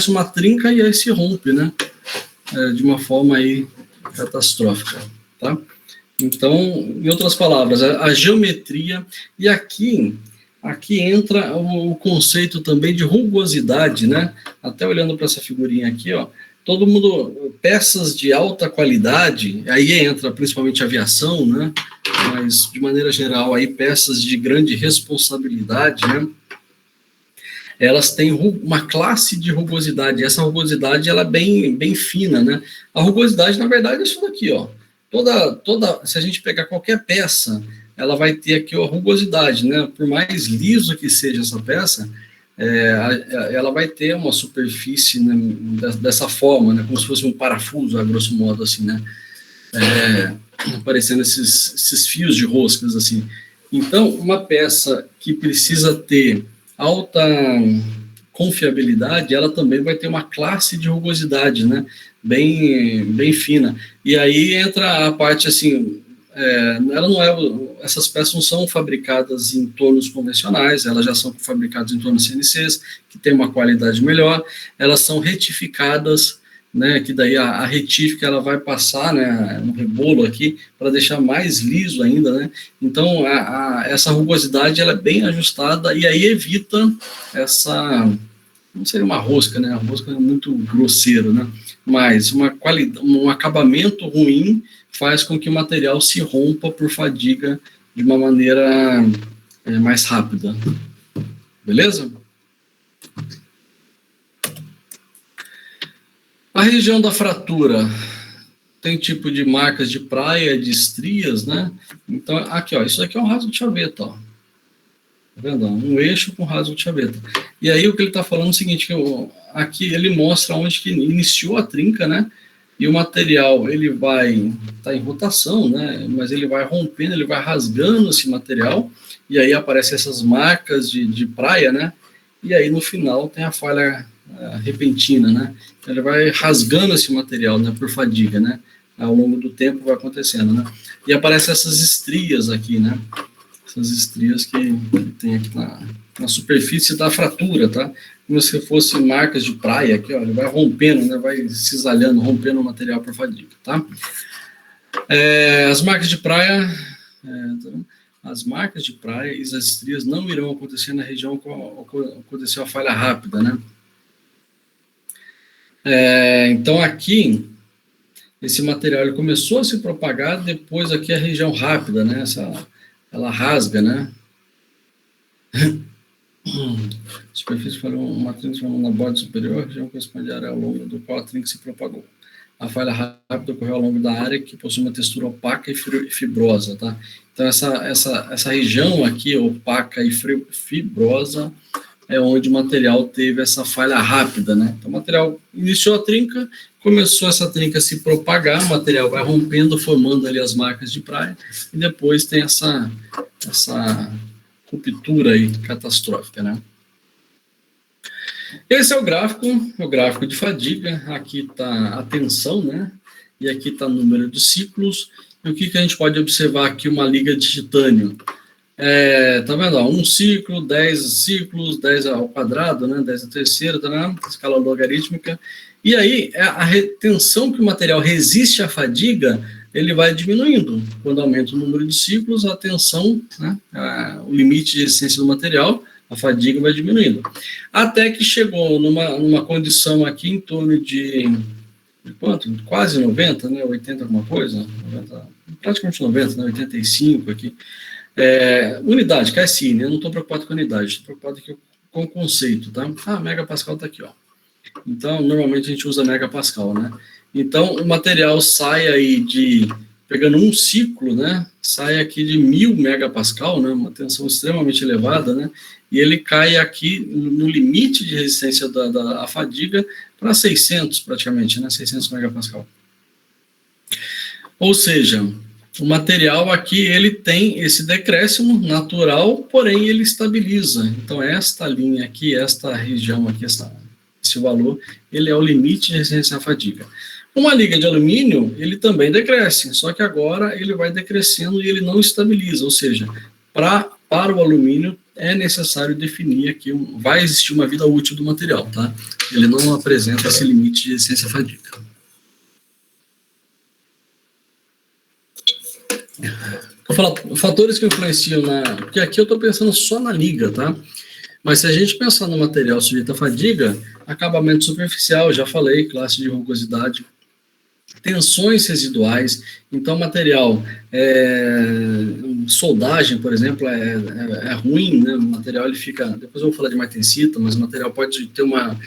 uma trinca e aí se rompe, né? De uma forma aí catastrófica, tá? Então, em outras palavras, a geometria, e aqui entra o conceito também de rugosidade, né? Até olhando para essa figurinha aqui, ó, todo mundo, peças de alta qualidade, aí entra principalmente aviação, né? Mas, de maneira geral, aí peças de grande responsabilidade, né? Elas têm uma classe de rugosidade, essa rugosidade, ela é bem fina, né? A rugosidade, na verdade, é isso daqui, ó. Se a gente pegar qualquer peça, ela vai ter aqui a rugosidade, né? Por mais liso que seja essa peça, ela vai ter uma superfície, né, dessa forma, né? Como se fosse um parafuso, a grosso modo, assim, né? Aparecendo esses fios de roscas, assim. Então, uma peça que precisa ter alta confiabilidade, ela também vai ter uma classe de rugosidade, né? Bem fina. E aí entra a parte, assim, essas peças não são fabricadas em tornos convencionais, elas já são fabricadas em tornos CNCs, que tem uma qualidade melhor, elas são retificadas, né, que daí a retífica ela vai passar, né, no rebolo aqui, para deixar mais liso ainda, né, então essa rugosidade ela é bem ajustada, e aí evita não seria uma rosca, né, a rosca é muito grosseiro, né, mas um acabamento ruim faz com que o material se rompa por fadiga de uma maneira mais rápida. Beleza? A região da fratura tem tipo de marcas de praia, de estrias, né? Então, aqui, ó, isso aqui é um rasgo de chaveta, ó. Tá vendo? Um eixo com rasgo de chaveta. E aí o que ele está falando é o seguinte, que aqui ele mostra onde que iniciou a trinca, né? E o material, ele vai estar em rotação, né? Mas ele vai rompendo, ele vai rasgando esse material, e aí aparecem essas marcas de praia, né? E aí no final tem a falha repentina, né? Ele vai rasgando esse material, né? Por fadiga, né? Ao longo do tempo vai acontecendo, né? E aparecem essas estrias aqui, né? Essas estrias que tem aqui na superfície da fratura, tá? Como se fosse marcas de praia aqui, ó, ele vai rompendo, né, vai cisalhando, rompendo o material por fadiga, tá? As marcas de praia, as marcas de praia e as estrias não irão acontecer na região que aconteceu a falha rápida, né? Então aqui, esse material ele começou a se propagar, depois aqui a região rápida, né? Ela rasga, né? Superfície foi uma trinca na borda superior, a região corresponde à área ao longo do qual a trinca se propagou. A falha rápida ocorreu ao longo da área que possui uma textura opaca e fibrosa, tá? Então, essa região aqui, opaca e fibrosa, é onde o material teve essa falha rápida, né? Então, o material iniciou a trinca, começou essa trinca a se propagar, o material vai rompendo, formando ali as marcas de praia, e depois tem essa ruptura aí catastrófica, né? Esse é o gráfico de fadiga. Aqui está a tensão, né? E aqui está o número de ciclos. E o que a gente pode observar aqui? Uma liga de titânio. Tá vendo? Ó, um ciclo, 10 ciclos, 10 ao quadrado, né? 10 à terceira, tá, né? Escala logarítmica. E aí, a tensão que o material resiste à fadiga, ele vai diminuindo. Quando aumenta o número de ciclos, a tensão, né? O limite de resistência do material, a fadiga vai diminuindo. Até que chegou numa condição aqui em torno de quanto? Quase 90, né? 80 alguma coisa? 90, praticamente 90, né? 85 aqui. Unidade, KSI, né? Eu não estou preocupado com a unidade, estou preocupado aqui com o conceito, tá? Megapascal está aqui, ó. Então, normalmente a gente usa megapascal, né? Então, o material sai aí pegando um ciclo, né? Sai aqui de 1000 megapascal, né? Uma tensão extremamente elevada, né? E ele cai aqui no limite de resistência da fadiga para 600, praticamente, né? 600 megapascal. Ou seja, o material aqui, ele tem esse decréscimo natural, porém ele estabiliza. Então, esta linha aqui, esta região aqui, esse valor, ele é o limite de resistência à fadiga. Uma liga de alumínio, ele também decresce, só que agora ele vai decrescendo e ele não estabiliza, ou seja, para o alumínio é necessário definir aqui, vai existir uma vida útil do material, tá? Ele não apresenta esse limite de resistência à fadiga. Vou falar fatores que influenciam porque aqui eu estou pensando só na liga, tá? Mas se a gente pensar no material sujeito à fadiga, acabamento superficial, já falei, classe de rugosidade, tensões residuais, então material, soldagem, por exemplo, é ruim, né? O material ele fica, depois eu vou falar de martensita, mas o material pode ter uma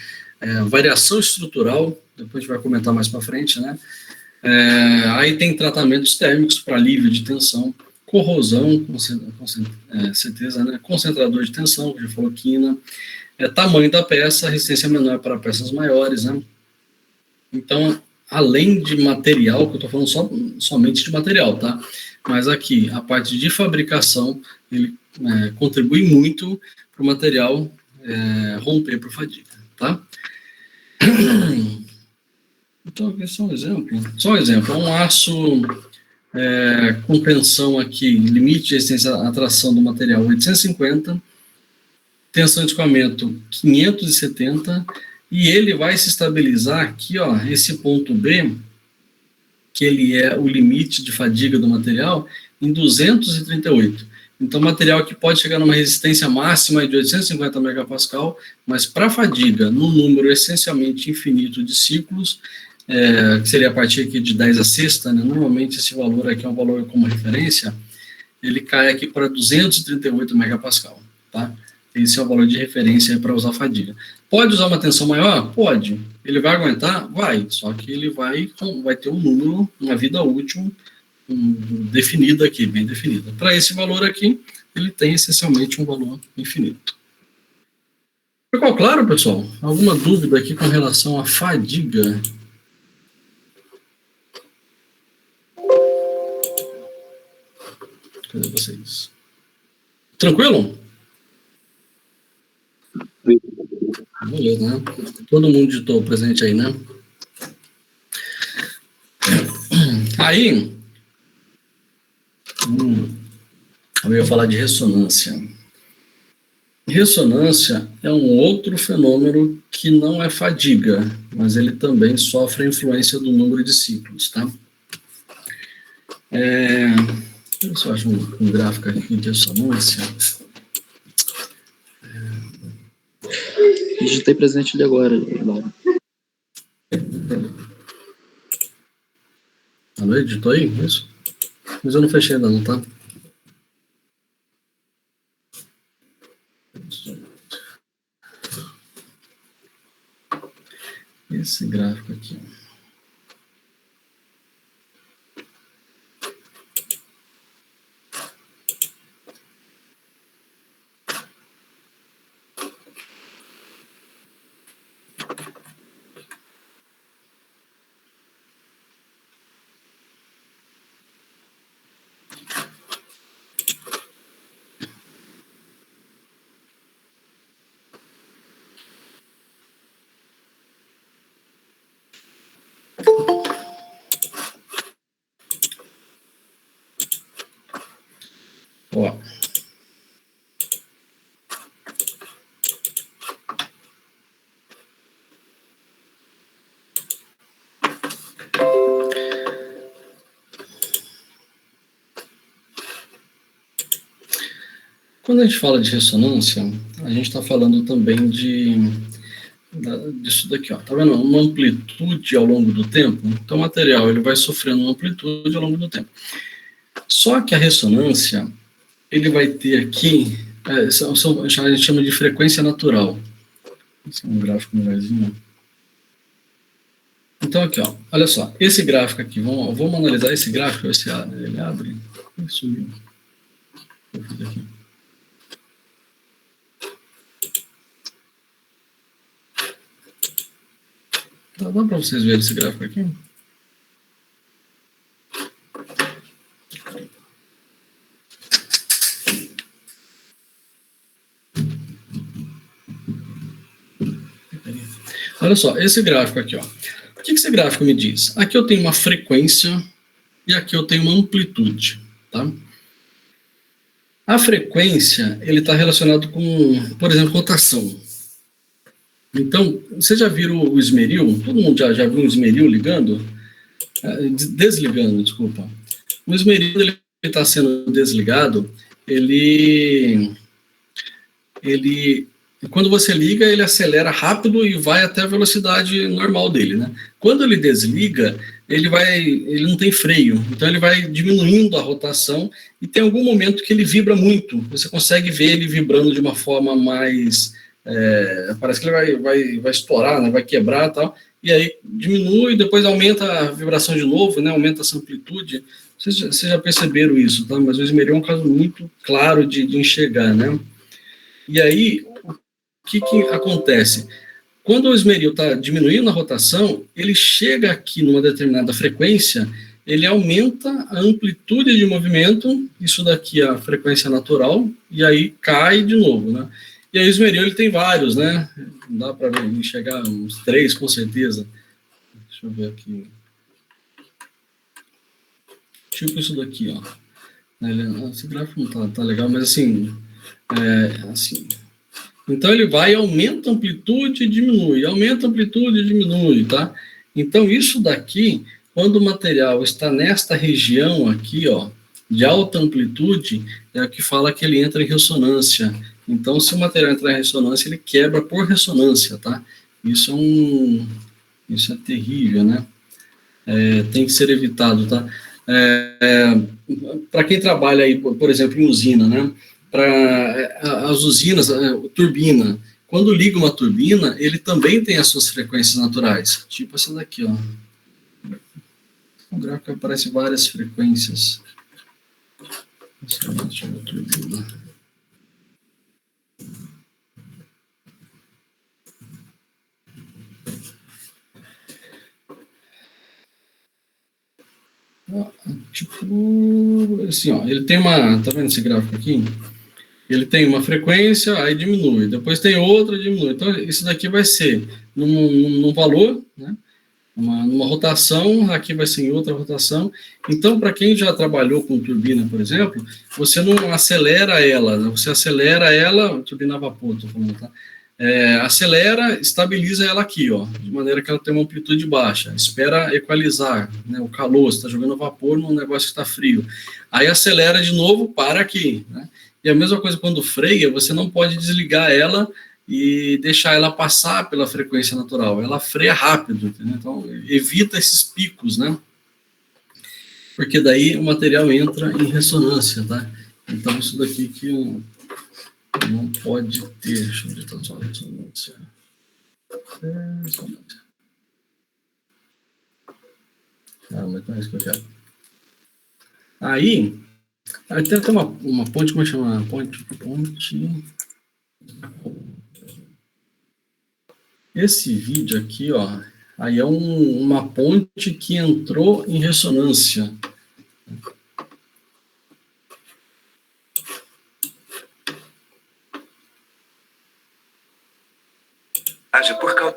variação estrutural, depois a gente vai comentar mais para frente, né? Aí tem tratamentos térmicos para alívio de tensão, corrosão, com certeza, né? Concentrador de tensão, que já falou quina, tamanho da peça, resistência menor para peças maiores, né? Então, além de material, que eu estou falando somente de material, tá? Mas aqui, a parte de fabricação, ele contribui muito para o material romper por fadiga, tá? Então, aqui é só um exemplo. Um aço com tensão aqui, limite de resistência à tração do material 850, tensão de escoamento 570, e ele vai se estabilizar aqui, ó, esse ponto B, que ele é o limite de fadiga do material, em 238. Então, material que pode chegar numa resistência máxima de 850 megapascal, mas para fadiga, num número essencialmente infinito de ciclos, que seria a partir aqui de 10 a sexta, né? Normalmente esse valor aqui é um valor como referência, ele cai aqui para 238 megapascal, tá? Esse é o valor de referência para usar fadiga. Pode usar uma tensão maior? Pode. Ele vai aguentar? Vai. Só que ele vai ter um número, uma vida útil definida aqui, bem definida. Para esse valor aqui, ele tem essencialmente um valor infinito. Ficou claro, pessoal? Alguma dúvida aqui com relação à fadiga? Cadê vocês? Tranquilo? Beleza, né? Todo mundo digitou presente aí, né? Aí, eu ia falar de ressonância. Ressonância é um outro fenômeno que não é fadiga, mas ele também sofre a influência do número de ciclos, tá? Eu só acho um gráfico aqui de ressonância. Digitei presente ali agora, Lauro. Alô, editou aí? Isso? Mas eu não fechei ainda não, tá? Esse gráfico aqui. Ó. Quando a gente fala de ressonância, a gente está falando também disso daqui, ó. Tá vendo? Uma amplitude ao longo do tempo. Então, o material ele vai sofrendo uma amplitude ao longo do tempo. Só que a ressonância, ele vai ter aqui, a gente chama de frequência natural. Esse é um gráfico melhorzinho. Então, aqui, ó, olha só, esse gráfico aqui, vamos analisar esse gráfico, ele abre, sumiu. Vou fazer aqui. Dá para vocês verem esse gráfico aqui? Olha só, esse gráfico aqui, ó. O que esse gráfico me diz? Aqui eu tenho uma frequência e aqui eu tenho uma amplitude, tá? A frequência, ele está relacionado com, por exemplo, rotação. Então, vocês já viram o esmeril? Todo mundo já viu um esmeril ligando? Desligando, desculpa. O esmeril, ele está sendo desligado, quando você liga, ele acelera rápido e vai até a velocidade normal dele, né? Quando ele desliga, ele não tem freio, então ele vai diminuindo a rotação e tem algum momento que ele vibra muito. Você consegue ver ele vibrando de uma forma mais... parece que ele vai estourar, né? Vai quebrar e tal, e aí diminui, depois aumenta a vibração de novo, né? Aumenta essa amplitude. Vocês já perceberam isso, tá? Mas o esmeril é um caso muito claro de enxergar, né? E aí, o que acontece? Quando o esmeril está diminuindo a rotação, ele chega aqui numa determinada frequência, ele aumenta a amplitude de movimento, isso daqui é a frequência natural, e aí cai de novo, né? E aí o esmeril, ele tem vários, né? Dá para enxergar uns 3, com certeza. Deixa eu ver aqui. Tipo isso daqui, ó. Esse gráfico não tá legal, mas assim... assim... Então, ele vai, aumenta a amplitude e diminui, aumenta a amplitude e diminui, tá? Então, isso daqui, quando o material está nesta região aqui, ó, de alta amplitude, é o que fala que ele entra em ressonância. Então, se o material entrar em ressonância, ele quebra por ressonância, tá? Isso é terrível, né? Tem que ser evitado, tá? Para quem trabalha aí, por exemplo, em usina, né? Para as usinas, turbina. Quando liga uma turbina, ele também tem as suas frequências naturais. Tipo essa daqui, ó. No gráfico aparece várias frequências. Deixa eu ver a turbina. Tipo, assim, ó, ele tem uma, tá vendo esse gráfico aqui? Ele tem uma frequência, aí diminui, depois tem outra, diminui. Então, isso daqui vai ser num valor, né? Numa rotação, aqui vai ser em outra rotação. Então, para quem já trabalhou com turbina, por exemplo, você não acelera ela, né? Você acelera ela, turbina a vapor, tô falando, tá? acelera, estabiliza ela aqui, ó, de maneira que ela tem uma amplitude baixa. Espera equalizar, né, o calor, você está jogando vapor num negócio que está frio. Aí acelera de novo, para aqui, né? E a mesma coisa quando freia, você não pode desligar ela e deixar ela passar pela frequência natural. Ela freia rápido, entendeu? Então, evita esses picos, né? Porque daí o material entra em ressonância, tá? Então, isso daqui que não pode ter. Deixa eu ver, tá só ressonância. Ressonância. Mas não é isso que eu quero. Aí tem até uma ponte, como é que chama? Ponte. Esse vídeo aqui, ó, aí é uma ponte que entrou em ressonância. Por causa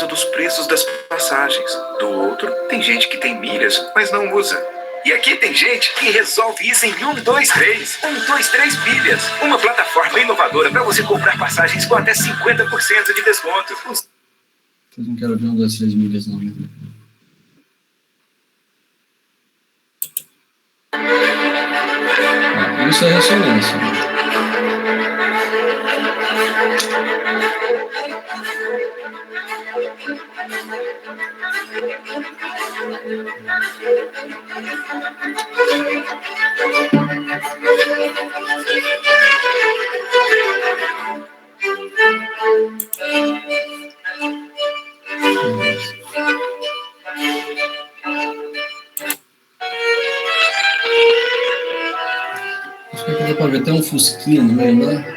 dos preços das passagens. Do outro, tem gente que tem milhas, mas não usa. E aqui tem gente que resolve isso em 123. 123 Milhas. Uma plataforma inovadora para você comprar passagens com até 50% de desconto. Vocês não querem ver 123 milhas, não, né? Isso é ressonância. Acho que dá pra ver até um fusquinha no meio, né?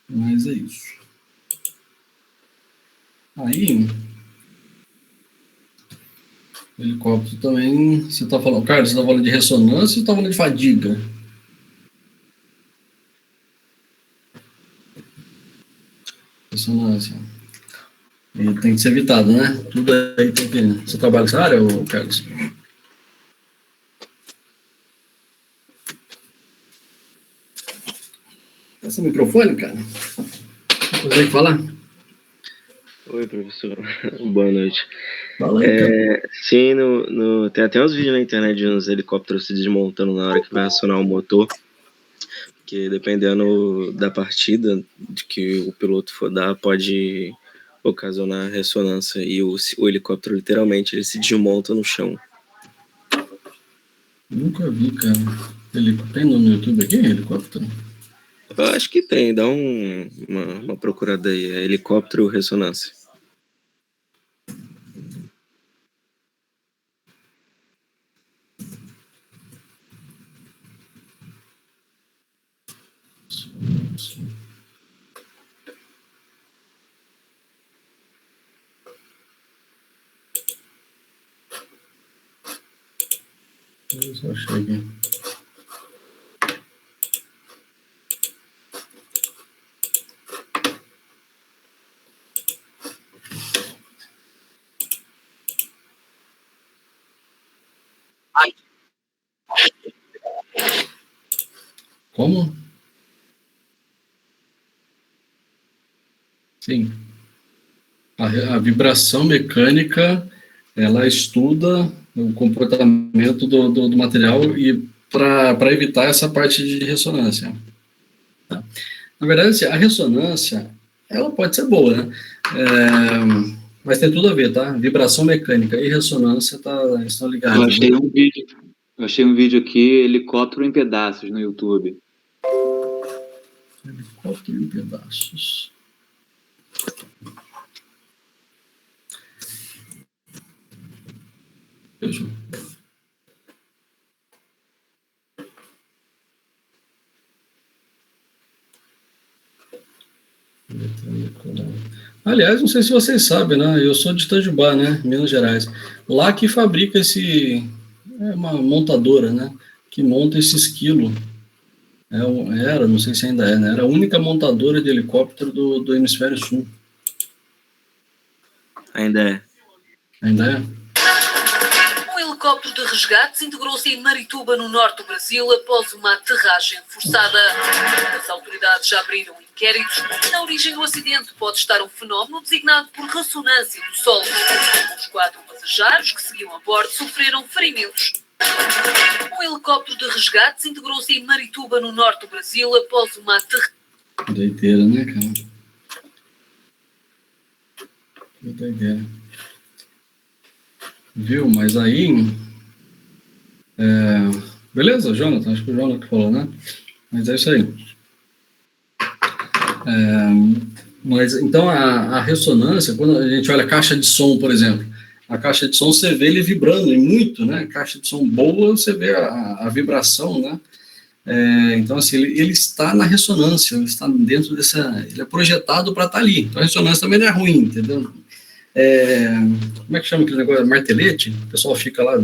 Mas é isso. Aí, o helicóptero também, você está falando, Carlos, você está falando de ressonância ou está falando de fadiga? Ressonância. E tem que ser evitado, né? Tudo aí tem que... Você trabalha nessa área, Carlos? Esse microfone, cara? Consegue falar? Oi, professor. Boa noite. Fala aí, cara. Sim, tem até uns vídeos na internet de uns helicópteros se desmontando na hora que vai acionar o motor, que dependendo da partida de que o piloto for dar, pode ocasionar ressonância e o helicóptero literalmente ele se desmonta no chão. Nunca vi, cara. Tem no YouTube aqui, helicóptero? Eu acho que tem, dá uma procurada aí, é helicóptero ressonância. Eu só achei aqui. Como? Sim. A vibração mecânica, ela estuda o comportamento do material e para evitar essa parte de ressonância. Tá? Na verdade, a ressonância, ela pode ser boa, né? Mas tem tudo a ver, tá? Vibração mecânica e ressonância estão ligados. Eu achei um vídeo aqui, helicóptero em pedaços no YouTube. Helicóptero em pedaços. Veja. Aliás, não sei se vocês sabem, né? Eu sou de Itajubá, né? Minas Gerais. Lá que fabrica é uma montadora, né? Que monta esse esquilo Era, não sei se ainda é, né? Era a única montadora de helicóptero do Hemisfério Sul. Ainda é. Ainda é? Um helicóptero de resgate desintegrou-se em Marituba, no norte do Brasil, após uma aterragem forçada. As autoridades já abriram inquéritos. Na origem do acidente pode estar um fenómeno designado por ressonância do solo. Os 4 passageiros que seguiam a bordo sofreram ferimentos. Um helicóptero de resgate desintegrou-se em Marituba, no norte do Brasil, após uma aterragem. Doideira, né, cara? Que doideira. Viu? Mas aí... beleza, Jonathan? Acho que o Jonathan falou, né? Mas é isso aí. Mas, então, a ressonância, quando a gente olha a caixa de som, por exemplo, a caixa de som você vê ele vibrando, e muito, né? Caixa de som boa, você vê a vibração, né? Então, assim, ele está na ressonância, ele está dentro dessa... Ele é projetado para estar ali. Então, a ressonância também não é ruim, entendeu? Como é que chama aquele negócio? Martelete? O pessoal fica lá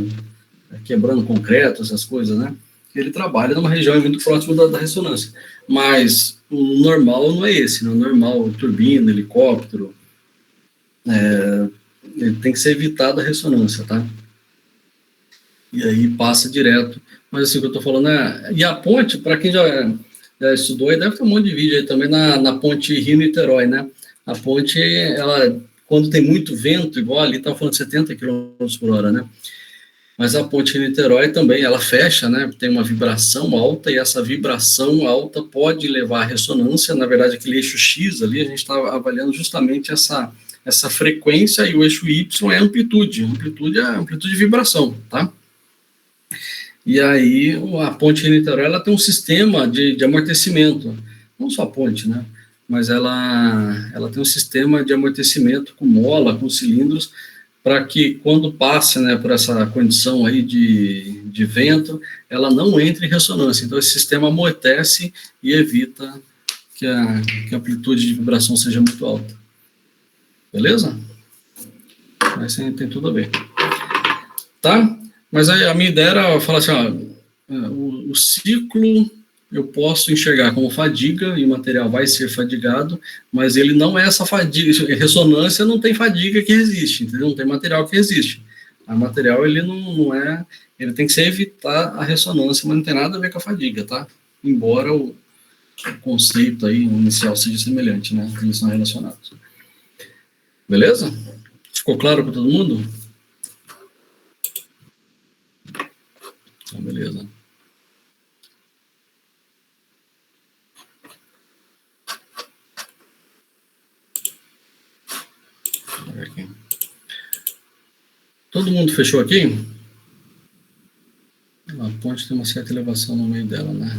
quebrando concreto, essas coisas, né? Ele trabalha numa região muito próxima da ressonância. Mas o normal não é esse, né? O normal, turbina, helicóptero, ele tem que ser evitado a ressonância, tá? E aí passa direto. Mas assim, o que eu estou falando e a ponte, para quem já estudou, aí deve ter um monte de vídeo aí também na ponte Rio-Niterói, né? A ponte, ela, quando tem muito vento, igual ali, estava falando de 70 km por hora, né? Mas a ponte Rio-Niterói também, ela fecha, né? Tem uma vibração alta, e essa vibração alta pode levar à ressonância. Na verdade, aquele eixo X ali, a gente está avaliando justamente essa frequência, e o eixo Y é amplitude. Amplitude é amplitude de vibração, tá? E aí, a ponte Rio-Niterói, ela tem um sistema de amortecimento. Não só a ponte, né? Mas ela tem um sistema de amortecimento com mola, com cilindros, para que quando passe, né, por essa condição aí de vento, ela não entre em ressonância. Então, esse sistema amortece e evita que a amplitude de vibração seja muito alta. Beleza? Mas tem tudo a ver. Tá? Mas aí a minha ideia era falar assim, o ciclo eu posso enxergar como fadiga, e o material vai ser fadigado, mas ele não é essa fadiga. Ressonância não tem fadiga que resiste, entendeu? Não tem material que resiste. O material, ele não é... Ele tem que ser evitar a ressonância, mas não tem nada a ver com a fadiga, tá? Embora o conceito aí inicial seja semelhante, né? Eles são relacionados. Beleza? Ficou claro para todo mundo? Então, beleza. Aqui. Todo mundo fechou aqui? A ponte tem uma certa elevação no meio dela, né?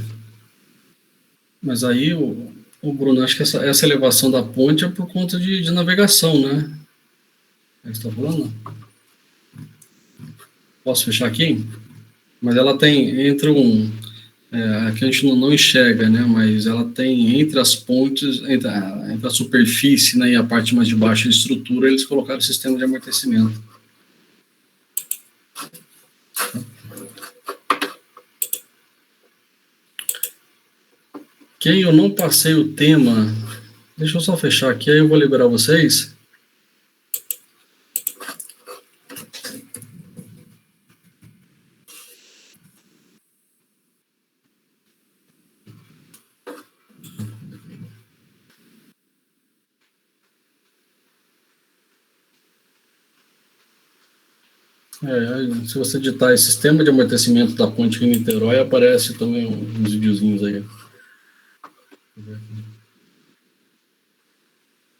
Mas aí, o Bruno, acho que essa elevação da ponte é por conta de navegação, né? É que você está falando? Posso fechar aqui? Mas ela tem entre aqui a gente não enxerga, né? Mas ela tem entre as pontes, entre a superfície, né, e a parte mais de baixo da estrutura, eles colocaram o sistema de amortecimento. Ok, eu não passei o tema. Deixa eu só fechar aqui, aí eu vou liberar vocês. Se você digitar sistema de amortecimento da ponte Rio-Niterói, aparece também uns videozinhos aí.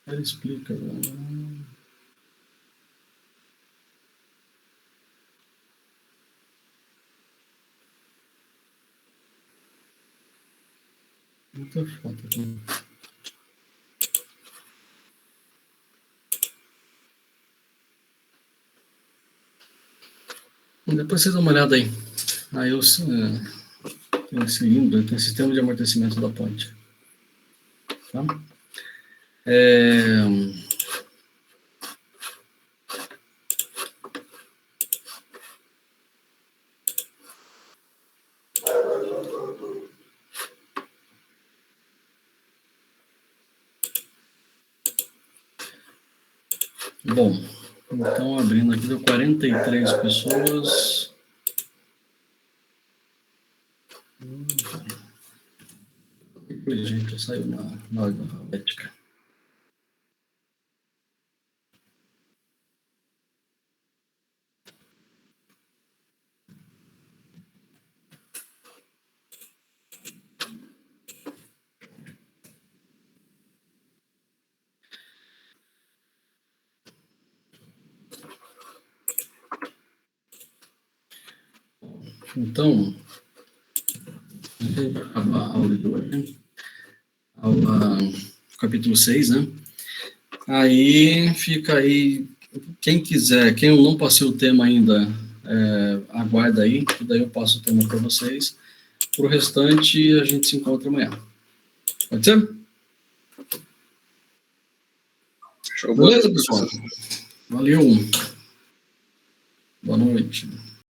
Ele explica. Muita foto aqui. Depois vocês dão uma olhada aí. Aí tem cilindro, tem sistema de amortecimento da ponte. Tá? Bom, então abrindo aqui, deu 43 pessoas. Gente, saiu na ordem alfabética. Então, acabar a aula de hoje, aula capítulo 6, né? Aí fica aí, quem quiser, quem eu não passei o tema ainda, aguarda aí, que daí eu passo o tema para vocês. Para o restante, a gente se encontra amanhã. Pode ser? Beleza, pessoal? Valeu. Boa noite.